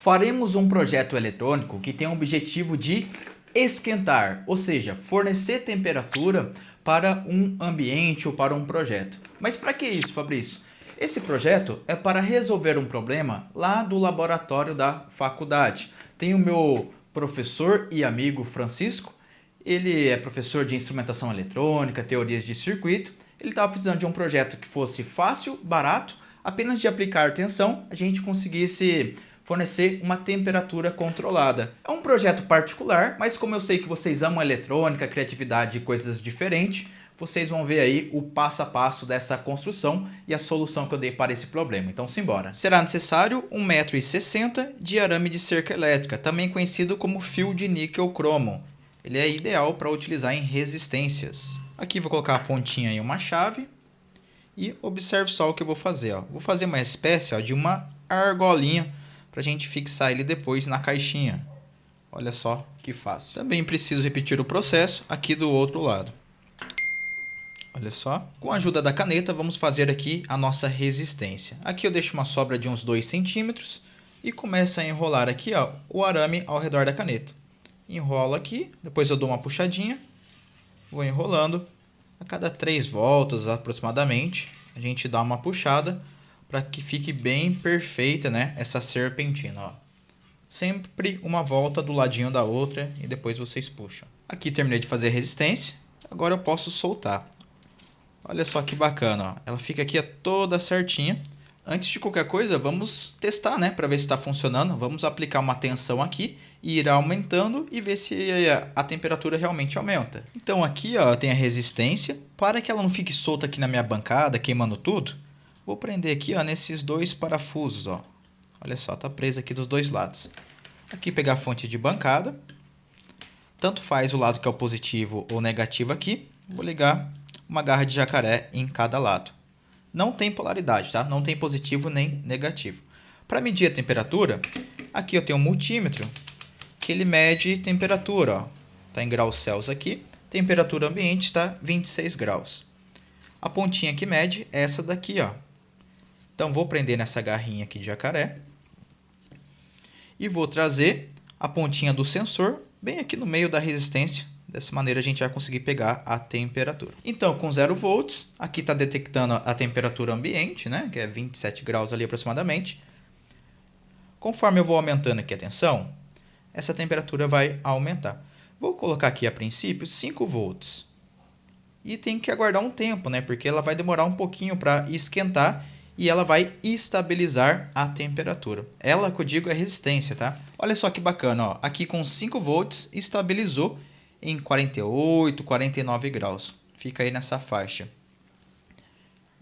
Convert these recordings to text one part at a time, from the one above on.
Faremos um projeto eletrônico que tem o objetivo de esquentar, ou seja, fornecer temperatura para um ambiente ou para um projeto. Mas para que isso, Fabrício? Esse projeto é para resolver um problema lá do laboratório da faculdade. Tem o meu professor e amigo Francisco, ele é professor de instrumentação eletrônica, teorias de circuito. Ele estava precisando de um projeto que fosse fácil, barato, apenas de aplicar tensão, a gente conseguisse fornecer uma temperatura controlada. É um projeto particular, mas como eu sei que vocês amam eletrônica, criatividade e coisas diferentes, vocês vão ver aí o passo a passo dessa construção e a solução que eu dei para esse problema. Então, simbora. Será necessário 1,60 m de arame de cerca elétrica, também conhecido como fio de níquel cromo. Ele é ideal para utilizar em resistências. Aqui vou colocar a pontinha em uma chave e observe só o que eu vou fazer. Vou fazer uma espécie de uma argolinha para a gente fixar ele depois na caixinha. Olha só que fácil. Também preciso repetir o processo aqui do outro lado. Olha só. Com a ajuda da caneta, vamos fazer aqui a nossa resistência. Aqui eu deixo uma sobra de uns 2 centímetros e começo a enrolar aqui o arame ao redor da caneta. Enrolo aqui, depois eu dou uma puxadinha, vou enrolando. A cada 3 voltas aproximadamente, a gente dá uma puxada para que fique bem perfeita, né, essa serpentina. Sempre uma volta do ladinho da outra e depois vocês puxam. Aqui terminei de fazer a resistência, agora eu posso soltar. Olha só que bacana, ela fica aqui toda certinha. Antes de qualquer coisa, vamos testar, né, para ver se está funcionando. Vamos aplicar uma tensão aqui e ir aumentando e ver se a temperatura realmente aumenta. Então aqui tem a resistência. Para que ela não fique solta aqui na minha bancada, queimando tudo, vou prender aqui nesses 2 parafusos. Olha só, está preso aqui dos 2 lados. Aqui pegar a fonte de bancada. Tanto faz o lado que é o positivo ou negativo aqui. Vou ligar uma garra de jacaré em cada lado. Não tem polaridade, tá? Não tem positivo nem negativo. Para medir a temperatura, aqui eu tenho um multímetro que ele mede temperatura. Está em graus Celsius aqui. Temperatura ambiente está 26 graus. A pontinha que mede é essa daqui. Então vou prender nessa garrinha aqui de jacaré. E vou trazer a pontinha do sensor bem aqui no meio da resistência. Dessa maneira a gente vai conseguir pegar a temperatura. Então, com 0 volts, aqui está detectando a temperatura ambiente, né, que é 27 graus ali aproximadamente. Conforme eu vou aumentando aqui a tensão, essa temperatura vai aumentar. Vou colocar aqui a princípio 5 volts. E tem que aguardar um tempo, né, porque ela vai demorar um pouquinho para esquentar e ela vai estabilizar a temperatura. Ela, que eu digo, é resistência, tá? Olha só que bacana, aqui com 5 volts estabilizou em 48, 49 graus. Fica aí nessa faixa.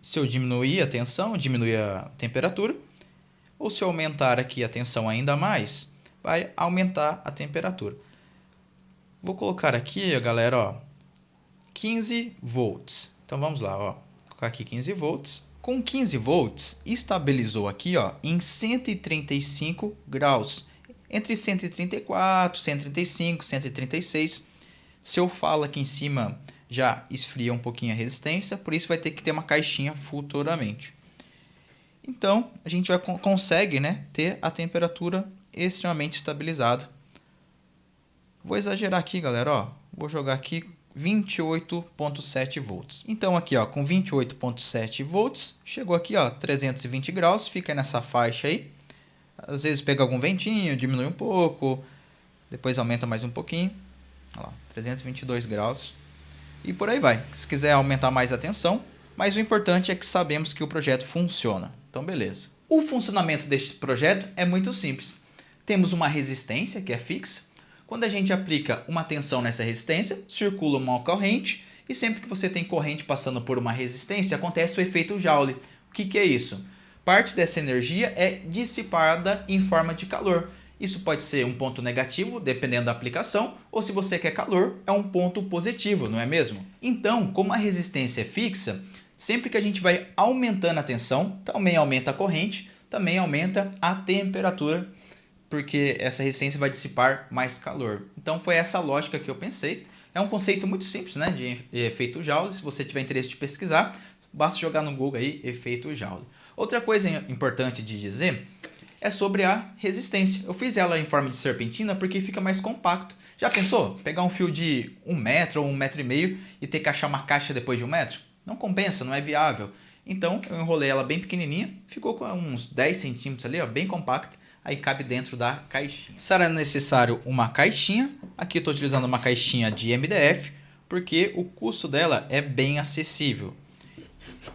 Se eu diminuir a tensão, diminuir a temperatura. Ou se eu aumentar aqui a tensão ainda mais, vai aumentar a temperatura. Vou colocar aqui, galera, 15 volts. Então vamos lá, vou colocar aqui 15 volts. Com 15 volts, estabilizou aqui em 135 graus. Entre 134, 135, 136. Se eu falo aqui em cima, já esfria um pouquinho a resistência, por isso vai ter que ter uma caixinha futuramente. Então, a gente consegue, né, ter a temperatura extremamente estabilizada. Vou exagerar aqui, galera, vou jogar aqui 28,7 volts. Então aqui, com 28,7 volts, chegou aqui, 320 graus, fica nessa faixa aí. Às vezes pega algum ventinho, diminui um pouco, depois aumenta mais um pouquinho. Olha lá, 322 graus. E por aí vai. Se quiser aumentar mais a tensão, mas o importante é que sabemos que o projeto funciona. Então, beleza. O funcionamento deste projeto é muito simples. Temos uma resistência que é fixa. Quando a gente aplica uma tensão nessa resistência, circula uma corrente e sempre que você tem corrente passando por uma resistência, acontece o efeito Joule. O que é isso? Parte dessa energia é dissipada em forma de calor. Isso pode ser um ponto negativo, dependendo da aplicação, ou se você quer calor, é um ponto positivo, não é mesmo? Então, como a resistência é fixa, sempre que a gente vai aumentando a tensão, também aumenta a corrente, também aumenta a temperatura, porque essa resistência vai dissipar mais calor. Então, foi essa lógica que eu pensei. É um conceito muito simples, né, de efeito Joule. Se você tiver interesse de pesquisar, basta jogar no Google aí, efeito Joule. Outra coisa importante de dizer é sobre a resistência. Eu fiz ela em forma de serpentina porque fica mais compacto. Já pensou? Pegar um fio de 1 metro ou 1,5 metro e ter que achar uma caixa depois de 1 metro? Não compensa, não é viável. Então eu enrolei ela bem pequenininha, ficou com uns 10 centímetros ali, ó, bem compacta. Aí cabe dentro da caixinha. Será necessário uma caixinha. Aqui eu estou utilizando uma caixinha de MDF, porque o custo dela é bem acessível.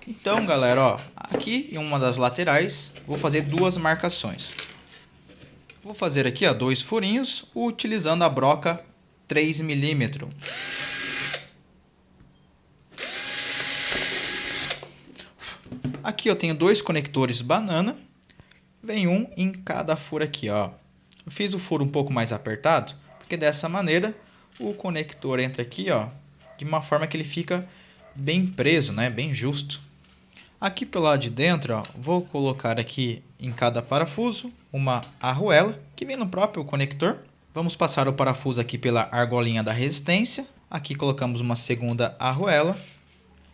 Então, galera, ó, aqui em uma das laterais, vou fazer 2 marcações. Vou fazer aqui, ó, 2 furinhos, utilizando a broca 3 milímetros. Aqui eu tenho 2 conectores banana. Vem um em cada furo aqui, ó. Eu fiz o furo um pouco mais apertado, porque dessa maneira o conector entra aqui, ó, de uma forma que ele fica bem preso, né? Bem justo. Aqui pelo lado de dentro, ó, vou colocar aqui em cada parafuso uma arruela que vem no próprio conector. Vamos passar o parafuso aqui pela argolinha da resistência. Aqui colocamos uma segunda arruela.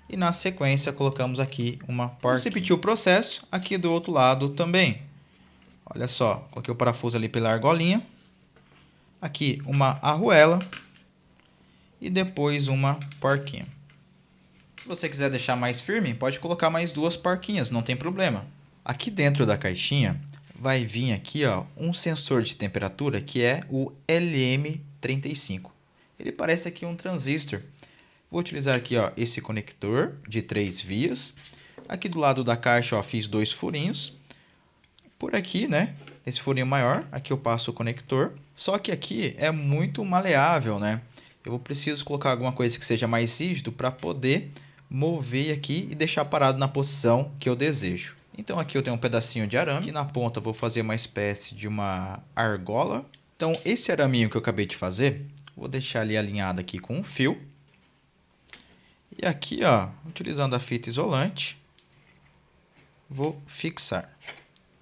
E na sequência colocamos aqui uma porta. Vamos repetir o processo aqui do outro lado também. Olha só, coloquei o parafuso ali pela argolinha. Aqui uma arruela. E depois uma porquinha. Se você quiser deixar mais firme, pode colocar mais 2 porquinhas, não tem problema. Aqui dentro da caixinha vai vir aqui, ó, um sensor de temperatura que é o LM35. Ele parece aqui um transistor. Vou utilizar aqui, ó, esse conector de 3 vias. Aqui do lado da caixa, ó, fiz 2 furinhos. Por aqui, né, esse furinho maior, aqui eu passo o conector. Só que aqui é muito maleável, né? Eu preciso colocar alguma coisa que seja mais rígido para poder mover aqui e deixar parado na posição que eu desejo. Então aqui eu tenho um pedacinho de arame. Aqui na ponta eu vou fazer uma espécie de uma argola. Então esse araminho que eu acabei de fazer, vou deixar ali alinhado aqui com um fio. E aqui, ó, utilizando a fita isolante, vou fixar.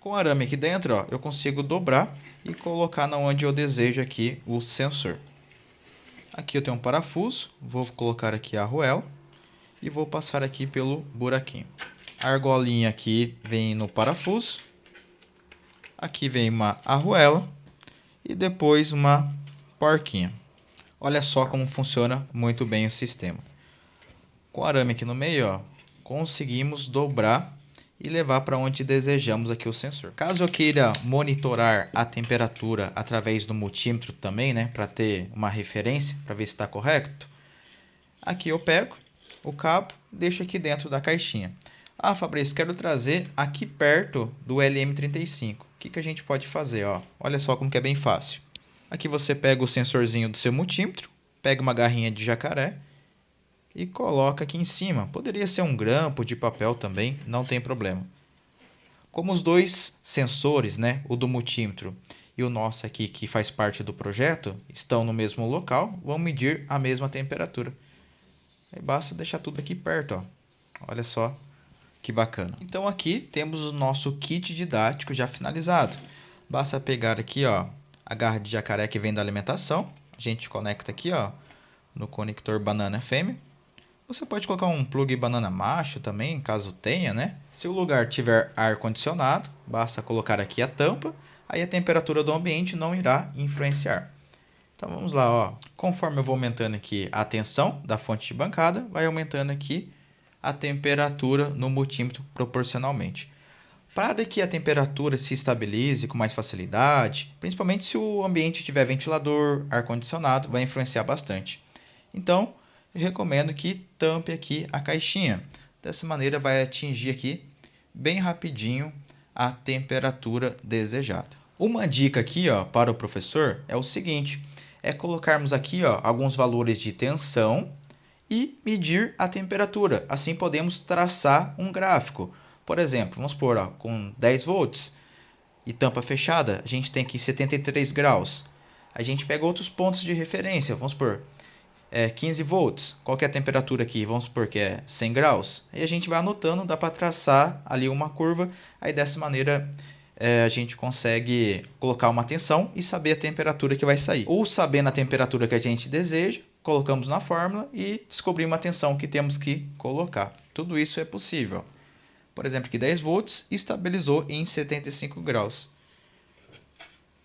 Com o arame aqui dentro, ó, eu consigo dobrar e colocar na onde eu desejo aqui o sensor. Aqui eu tenho um parafuso, vou colocar aqui a arruela e vou passar aqui pelo buraquinho. A argolinha aqui vem no parafuso. Aqui vem uma arruela e depois uma porquinha. Olha só como funciona muito bem o sistema. Com o arame aqui no meio, ó, conseguimos dobrar e levar para onde desejamos aqui o sensor. Caso eu queira monitorar a temperatura através do multímetro também, né, para ter uma referência, para ver se está correto, aqui eu pego o cabo, deixo aqui dentro da caixinha. Ah, Fabrício, quero trazer aqui perto do LM35. O que a gente pode fazer? Ó? Olha só como que é bem fácil. Aqui você pega o sensorzinho do seu multímetro, pega uma garrinha de jacaré e coloca aqui em cima. Poderia ser um grampo de papel também, não tem problema. Como os 2 sensores, né, o do multímetro e o nosso aqui, que faz parte do projeto, estão no mesmo local, vão medir a mesma temperatura. Aí basta deixar tudo aqui perto, ó. Olha só que bacana. Então aqui temos o nosso kit didático já finalizado. Basta pegar aqui, ó, a garra de jacaré que vem da alimentação. A gente conecta aqui, ó, no conector banana fêmea. Você pode colocar um plug banana macho também, caso tenha, né? Se o lugar tiver ar condicionado, basta colocar aqui a tampa, aí a temperatura do ambiente não irá influenciar. Então vamos lá, ó. Conforme eu vou aumentando aqui a tensão da fonte de bancada, vai aumentando aqui a temperatura no multímetro proporcionalmente. Para que a temperatura se estabilize com mais facilidade, principalmente se o ambiente tiver ventilador, ar-condicionado, vai influenciar bastante. Então, eu recomendo que tampe aqui a caixinha. Dessa maneira vai atingir aqui bem rapidinho a temperatura desejada. Uma dica aqui, ó, para o professor é o seguinte, é colocarmos aqui, ó, alguns valores de tensão e medir a temperatura. Assim podemos traçar um gráfico. Por exemplo, vamos supor, ó, com 10 volts e tampa fechada, a gente tem aqui 73 graus. A gente pega outros pontos de referência, vamos supor, 15 volts. Qual que é a temperatura aqui? Vamos supor que é 100 graus. Aí a gente vai anotando, dá para traçar ali uma curva. Aí dessa maneira a gente consegue colocar uma tensão e saber a temperatura que vai sair. Ou sabendo a temperatura que a gente deseja, colocamos na fórmula e descobrimos a tensão que temos que colocar. Tudo isso é possível. Por exemplo, aqui 10 volts estabilizou em 75 graus.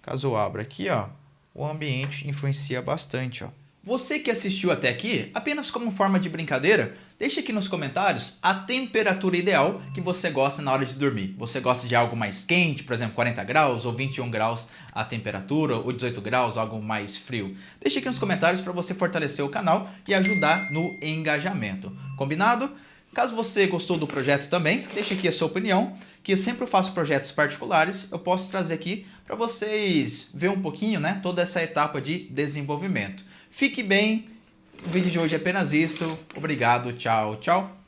Caso eu abra aqui, ó, o ambiente influencia bastante, ó. Você que assistiu até aqui, apenas como forma de brincadeira, deixe aqui nos comentários a temperatura ideal que você gosta na hora de dormir. Você gosta de algo mais quente, por exemplo, 40 graus ou 21 graus a temperatura, ou 18 graus, algo mais frio? Deixe aqui nos comentários para você fortalecer o canal e ajudar no engajamento. Combinado? Caso você gostou do projeto também, deixe aqui a sua opinião, que eu sempre faço projetos particulares, eu posso trazer aqui para vocês ver um pouquinho, né, toda essa etapa de desenvolvimento. Fique bem, o vídeo de hoje é apenas isso, obrigado, tchau, tchau.